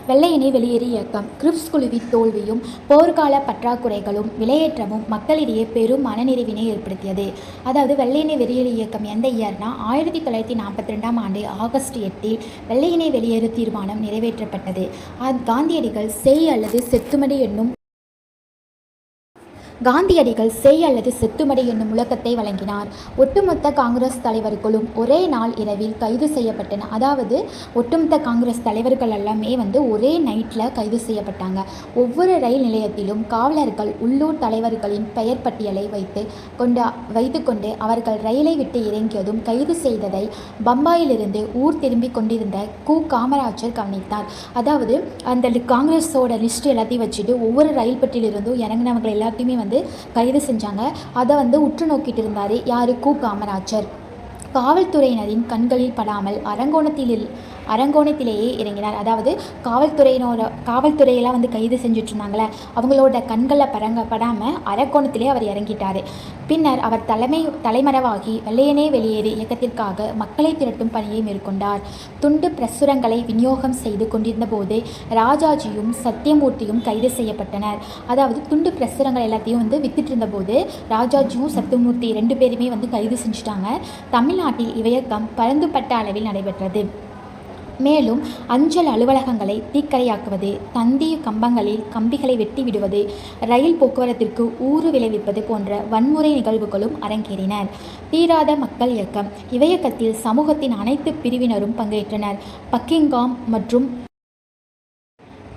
வெள்ளையனே வெளியேறு இயக்கம். கிரிப்ஸ் குழுவின் தோல்வியும் போர்க்கால பற்றாக்குறைகளும் விலையேற்றமும் மக்களிடையே பெரும் மனநிறைவினை ஏற்படுத்தியது. அதாவது வெள்ளையனே வெளியேறு இயக்கம் எந்த இயர்னா 1942ஆம் ஆண்டு ஆகஸ்ட் 8 வெள்ளையனே வெளியேறு தீர்மானம் நிறைவேற்றப்பட்டது. காந்தியடிகள் செய் அல்லது செத்துமடி என்னும் முழக்கத்தை வழங்கினார். ஒட்டுமொத்த காங்கிரஸ் தலைவர்களும் ஒரே நாள் இரவில் கைது செய்யப்பட்டன. அதாவது ஒட்டுமொத்த காங்கிரஸ் தலைவர்கள் எல்லாமே ஒரே நைட்டில் கைது செய்யப்பட்டாங்க. ஒவ்வொரு ரயில் நிலையத்திலும் காவலர்கள் உள்ளூர் தலைவர்களின் பெயர் பட்டியலை வைத்துக்கொண்டு அவர்கள் ரயிலை விட்டு இறங்கியதும் கைது செய்ததை பம்பாயிலிருந்து ஊர் திரும்பி கொண்டிருந்த காமராஜர் கவனித்தார். அதாவது அந்த காங்கிரஸோட லிஸ்ட் எல்லாத்தையும் வச்சுட்டு ஒவ்வொரு ரயில் பெட்டியிலிருந்தும் இறங்கினவங்க எல்லாத்தையுமே கைது செஞ்சாங்க. அதை உற்று நோக்கிட்டு இருந்தார் யார்? காமராஜர். காவல்துறையினரின் கண்களில் படாமல் அரங்கோணத்திலேயே இறங்கினார். அதாவது காவல்துறையெல்லாம் கைது செஞ்சுட்டு இருந்தாங்களே, அவங்களோட கண்களில் படாமல் அரங்கோணத்திலே அவர் இறங்கிட்டார். பின்னர் அவர் தலைமறைவாகி வெள்ளையனே வெளியேறு இயக்கத்திற்காக மக்களை திரட்டும் பணியை மேற்கொண்டார். துண்டு பிரசுரங்களை விநியோகம் செய்து கொண்டிருந்த போது ராஜாஜியும் சத்தியமூர்த்தியும் கைது செய்யப்பட்டனர். அதாவது துண்டு பிரசுரங்கள் எல்லாத்தையும் வித்துட்டு இருந்தபோது ராஜாஜியும் சத்தியமூர்த்தி 2 பேருமே கைது செஞ்சுட்டாங்க. தமிழ்நாட்டில் இவ்வியக்கம் பரந்துபட்ட அளவில் நடைபெற்றது. மேலும் அஞ்சல் அலுவலகங்களை தீக்கரையாக்குவது, தந்தி கம்பங்களில் கம்பிகளை வெட்டி விடுவது, ரயில் போக்குவரத்திற்கு ஊறு விளைவிப்பது போன்ற வன்முறை நிகழ்வுகளும் அரங்கேறின. தீராத மக்கள் இயக்கம். இவ்வியக்கத்தில் சமூகத்தின் அனைத்து பிரிவினரும் பங்கேற்றனர். பக்கிங்காம் மற்றும்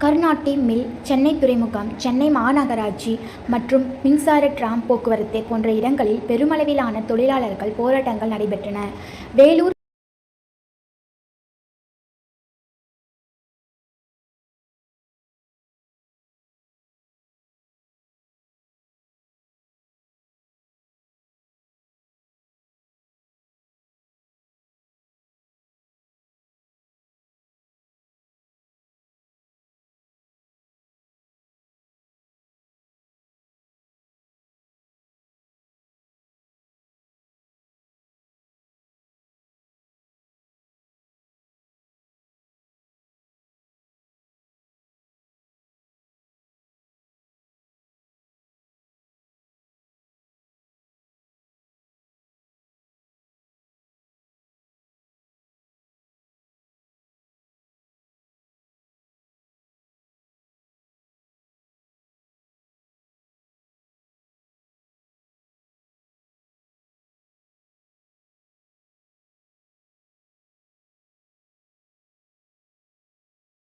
கர்நாட்டி மில், சென்னை துறைமுகம், சென்னை மாநகராட்சி மற்றும் மின்சார டிராம் போக்குவரத்து போன்ற இடங்களில் பெருமளவிலான தொழிலாளர்கள் போராட்டங்கள் நடைபெற்றன. வேலூர்